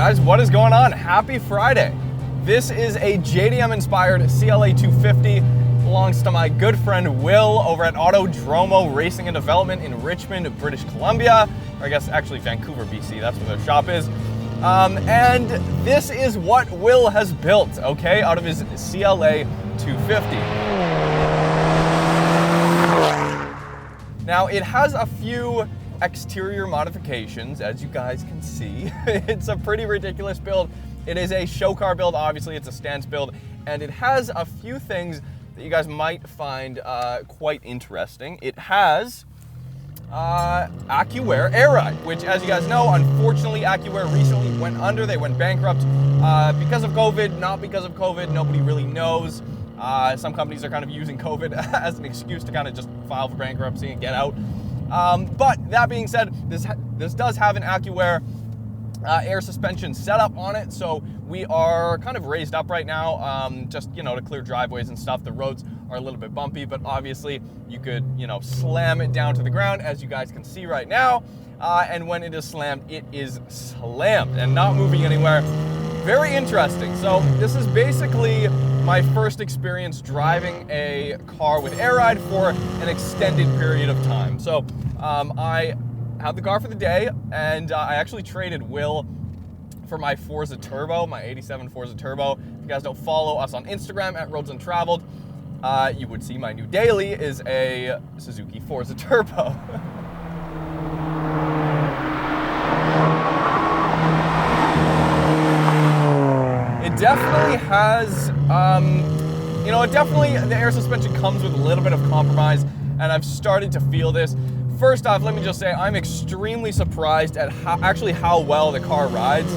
guys, what is going on? Happy Friday. This is a JDM inspired CLA 250. Belongs to my good friend Will over at Autodromo Racing and Development in Richmond, British Columbia. Or I guess actually Vancouver, BC, that's where their shop is. And this is what Will has built, okay, out of his CLA 250. Now it has a few exterior modifications, as you guys can see. It's a pretty ridiculous build. It is a show car build, obviously it's a stance build, and it has a few things that you guys might find quite interesting. It has Accuair Air Ride, which, as you guys know, unfortunately Accuair recently went under. They went bankrupt because of COVID, not because of COVID, nobody really knows. Some companies are kind of using COVID as an excuse to kind of just file for bankruptcy and get out. But that being said, this does have an Accuair air suspension setup on it, so we are kind of raised up right now, just, you know, to clear driveways and stuff. The roads are a little bit bumpy, but obviously you could, you know, slam it down to the ground, as you guys can see right now. And when it is slammed, it is slammed and not moving anywhere. Very interesting. So this is basically my first experience driving a car with Air Ride for an extended period of time. So I have the car for the day, and I actually traded Will for my Forza Turbo, my 87 Forza Turbo. If you guys don't follow us on Instagram at Roads Untraveled, you would see my new daily is a Suzuki Forza Turbo. It definitely has, you know, the air suspension comes with a little bit of compromise, and I've started to feel this. First off, let me just say I'm extremely surprised at how well the car rides,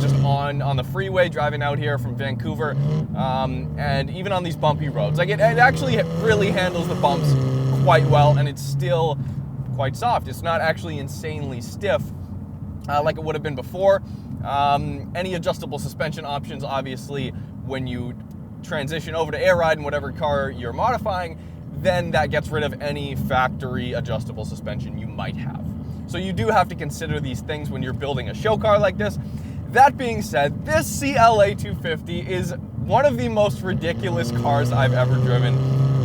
just on the freeway driving out here from Vancouver, and even on these bumpy roads. Like it actually really handles the bumps quite well, and it's still quite soft. It's not actually insanely stiff like it would have been before. Any adjustable suspension options, obviously, when you transition over to Air Ride in whatever car you're modifying, then that gets rid of any factory adjustable suspension you might have. So you do have to consider these things when you're building a show car like this. That being said, this CLA 250 is one of the most ridiculous cars I've ever driven.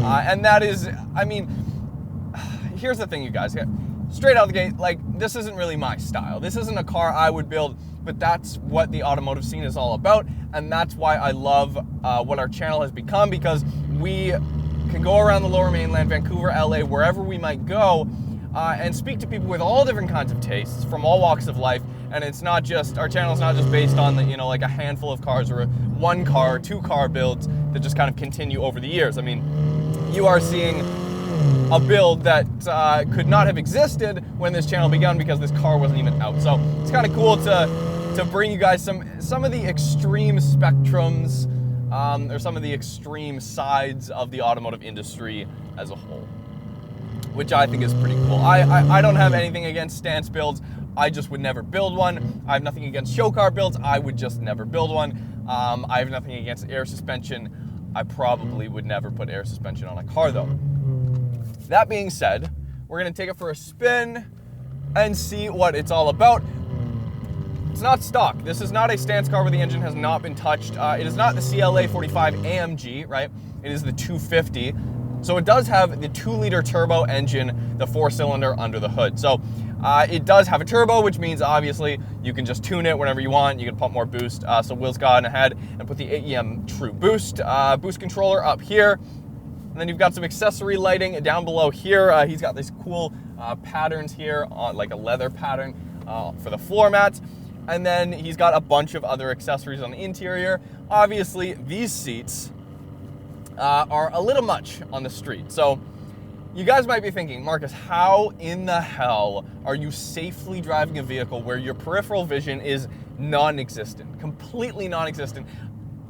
And that is, I mean, here's the thing, you guys. Straight out the gate, like, this isn't really my style. This isn't a car I would build, but that's what the automotive scene is all about. And that's why I love what our channel has become, because we can go around the Lower Mainland, Vancouver, LA, wherever we might go, and speak to people with all different kinds of tastes from all walks of life. And it's not just, our channel is not just based on the, you know, like a handful of cars or one car, two car builds that just kind of continue over the years. I mean, you are seeing a build that could not have existed when this channel began because this car wasn't even out. So it's kind of cool to bring you guys some of the extreme spectrums, or some of the extreme sides of the automotive industry as a whole, which I think is pretty cool. I don't have anything against stance builds. I just would never build one. I have nothing against show car builds. I would just never build one. I have nothing against air suspension. I probably would never put air suspension on a car though. That being said, we're gonna take it for a spin and see what it's all about. It's not stock. This is not a stance car where the engine has not been touched. It is not the CLA 45 AMG, right? It is the 250. So it does have the 2-liter turbo engine, the 4-cylinder under the hood. So it does have a turbo, which means obviously you can just tune it whenever you want. You can pump more boost. So Will's gone ahead and put the AEM True Boost boost controller up here. And then you've got some accessory lighting down below here. He's got these cool patterns here, like a leather pattern for the floor mats. And then he's got a bunch of other accessories on the interior. Obviously, these seats are a little much on the street. So you guys might be thinking, Marcus, how in the hell are you safely driving a vehicle where your peripheral vision is non-existent, completely non-existent?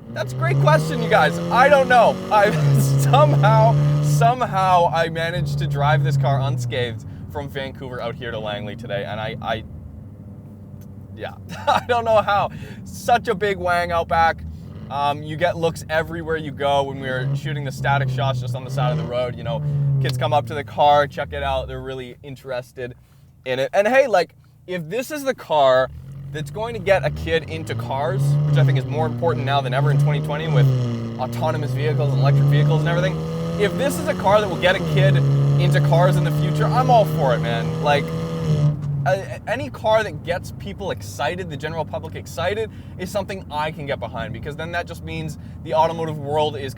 That's a great question, you guys. I don't know. Somehow I managed to drive this car unscathed from Vancouver out here to Langley today, and yeah, I don't know how. Such a big wang out back. You get looks everywhere you go. When we were shooting the static shots just on the side of the road, you know, kids come up to the car, check it out. They're really interested in it. And hey, like, if this is the car that's going to get a kid into cars, which I think is more important now than ever in 2020 with autonomous vehicles and electric vehicles and everything. If this is a car that will get a kid into cars in the future, I'm all for it, man. Like, any car that gets people excited, the general public excited, is something I can get behind, because then that just means the automotive world is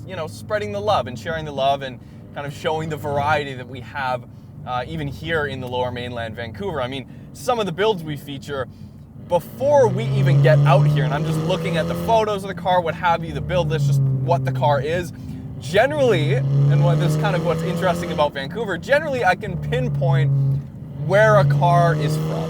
you know, spreading the love and sharing the love and kind of showing the variety that we have even here in the Lower Mainland, Vancouver. I mean, some of the builds we feature, before we even get out here, and I'm just looking at the photos of the car, what have you, the build list, just what the car is, generally, and this is kind of what's interesting about Vancouver, generally I can pinpoint where a car is from.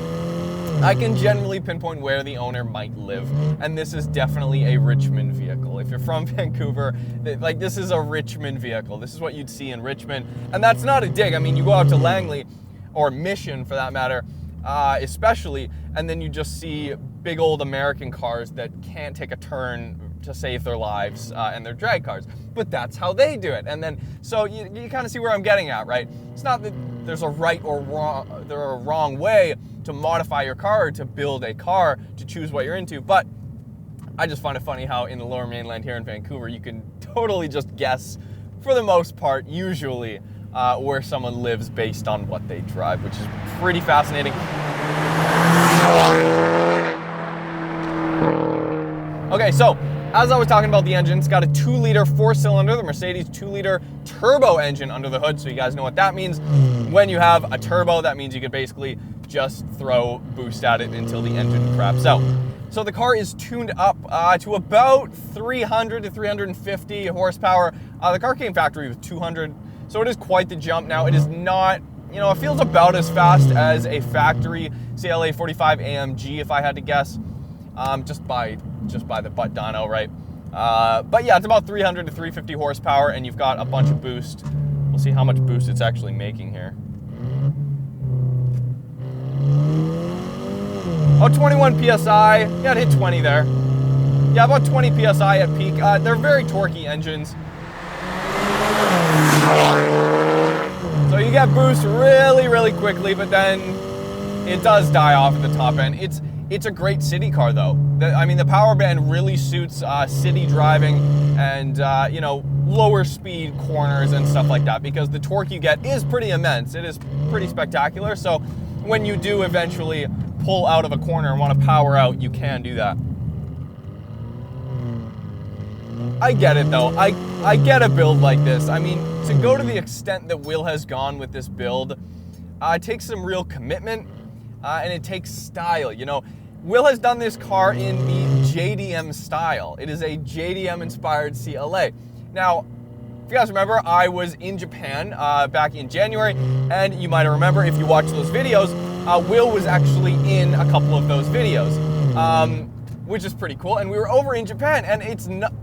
I can generally pinpoint where the owner might live, and this is definitely a Richmond vehicle. If you're from Vancouver, like, this is a Richmond vehicle. This is what you'd see in Richmond, and that's not a dig. I mean, you go out to Langley, or Mission for that matter, especially, and then you just see big old American cars that can't take a turn to save their lives, and they're drag cars. But that's how they do it. And then, so you kind of see where I'm getting at, right? It's not that there's a right or wrong way to modify your car or to build a car, to choose what you're into, but I just find it funny how in the Lower Mainland here in Vancouver, you can totally just guess, for the most part, usually, where someone lives based on what they drive, which is pretty fascinating. Okay, so as I was talking about the engine, it's got a 2-liter 4-cylinder, the Mercedes 2-liter turbo engine under the hood, so you guys know what that means. When you have a turbo, that means you could basically just throw boost at it until the engine craps out. So the car is tuned up to about 300 to 350 horsepower. The car came factory with 200, so it is quite the jump. Now, it is not, you know, it feels about as fast as a factory CLA 45 AMG, if I had to guess, just by the butt dyno, right? But yeah, it's about 300 to 350 horsepower, and you've got a bunch of boost. We'll see how much boost it's actually making here. Oh, 21 PSI. Yeah, it hit 20 there. Yeah, about 20 PSI at peak. They're very torquey engines. So you get boost really, really quickly, but then it does die off at the top end. It's a great city car, though. I mean, the power band really suits city driving and, you know, lower speed corners and stuff like that, because the torque you get is pretty immense. It is pretty spectacular. So when you do eventually pull out of a corner and want to power out, you can do that. I get it, though. I get a build like this. I mean, to go to the extent that Will has gone with this build, it takes some real commitment, and it takes style. You know, Will has done this car in the JDM style. It is a JDM-inspired CLA. Now, if you guys remember, I was in Japan back in January, and you might remember, if you watched those videos, Will was actually in a couple of those videos, which is pretty cool. And we were over in Japan, and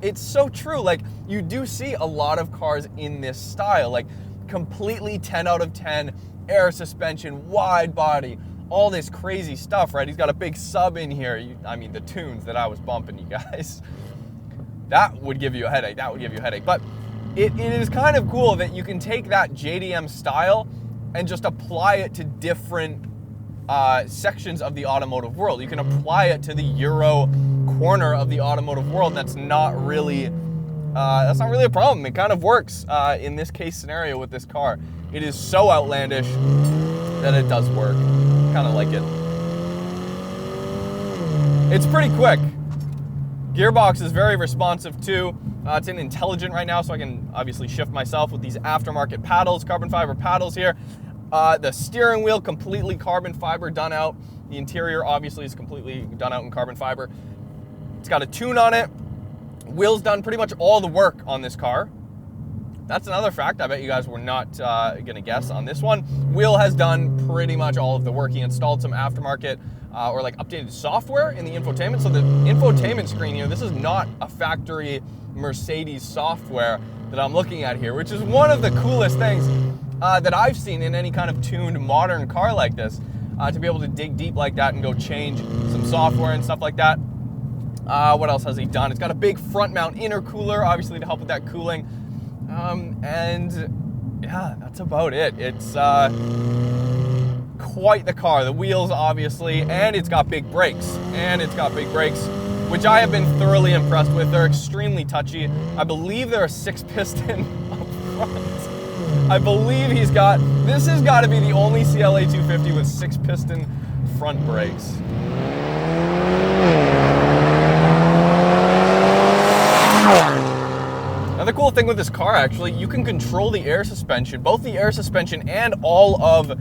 it's so true. Like, you do see a lot of cars in this style, like completely 10 out of 10, air suspension, wide body, all this crazy stuff, right? He's got a big sub in here. I mean, the tunes that I was bumping, you guys, that would give you a headache. That would give you a headache. But it is kind of cool that you can take that JDM style and just apply it to different sections of the automotive world. You can apply it to the Euro corner of the automotive world. That's not really a problem. It kind of works in this case scenario with this car. It is so outlandish that it does work. Kind of like it. It's pretty quick. Gearbox is very responsive too. It's in intelligent right now, so I can obviously shift myself with these aftermarket paddles, carbon fiber paddles here. The steering wheel, completely carbon fiber done out. The interior obviously is completely done out in carbon fiber. It's got a tune on it. Will's done pretty much all the work on this car. That's another fact I bet you guys were not gonna guess on this one. Will has done pretty much all of the work. He installed some aftermarket or like updated software in the infotainment. So the infotainment screen here, this is not a factory Mercedes software that I'm looking at here, which is one of the coolest things that I've seen in any kind of tuned modern car like this, to be able to dig deep like that and go change some software and stuff like that. What else has he done? It's got a big front mount intercooler, obviously to help with that cooling. And yeah, that's about it. It's quite the car. The wheels, obviously, and it's got big brakes. Which I have been thoroughly impressed with. They're extremely touchy. I believe they're a 6-piston up front. I believe this has got to be the only CLA 250 with 6-piston front brakes. Another cool thing with this car, actually, you can control the air suspension, both the air suspension and all of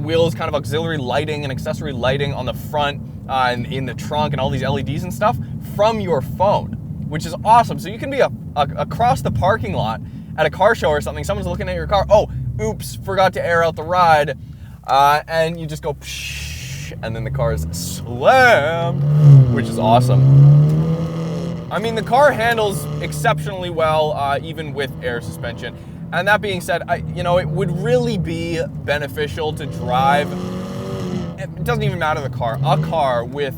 Will's kind of auxiliary lighting and accessory lighting on the front and in the trunk and all these LEDs and stuff from your phone, which is awesome. So you can be across the parking lot at a car show or something, someone's looking at your car, oh, oops, forgot to air out the ride, and you just go psh, and then the car is slammed, which is awesome. I mean, the car handles exceptionally well, even with air suspension. And that being said, it would really be beneficial to drive, it doesn't even matter the car, a car with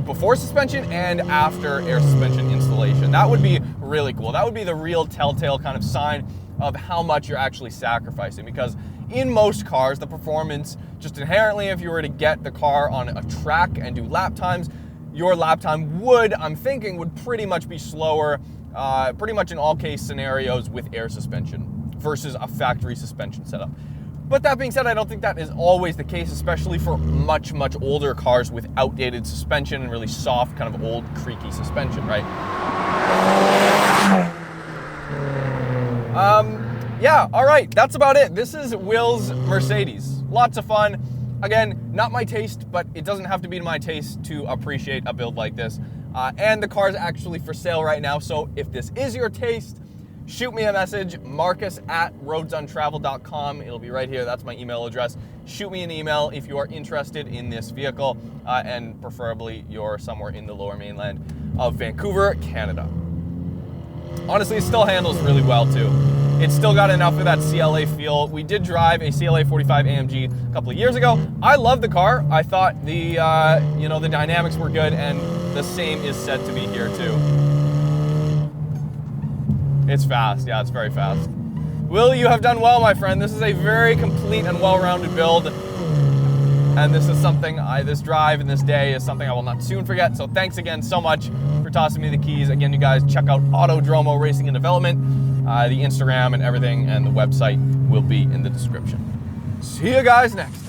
before suspension and after air suspension installation. That would be really cool. That would be the real telltale kind of sign of how much you're actually sacrificing, because in most cars, the performance, just inherently, if you were to get the car on a track and do lap times, your lap time would pretty much be slower, pretty much in all case scenarios with air suspension versus a factory suspension setup. But that being said, I don't think that is always the case, especially for much, much older cars with outdated suspension and really soft, kind of old, creaky suspension, right? Yeah, all right, that's about it. This is Will's Mercedes. Lots of fun. Again, not my taste, but it doesn't have to be to my taste to appreciate a build like this. And the car is actually for sale right now, so if this is your taste, shoot me a message, marcus@roadsuntraveled.com. It'll be right here, that's my email address. Shoot me an email if you are interested in this vehicle, and preferably you're somewhere in the lower mainland of Vancouver, Canada. Honestly, it still handles really well too. It's still got enough of that CLA feel. We did drive a CLA 45 AMG a couple of years ago. I love the car. I thought the the dynamics were good, and the same is said to be here too. It's fast. Yeah, it's very fast. Will, you have done well, my friend. This is a very complete and well-rounded build. And this is something, this drive and this day is something I will not soon forget. So thanks again so much for tossing me the keys. Again, you guys check out Autodromo Racing Development. The Instagram and everything and the website will be in the description. See you guys next time.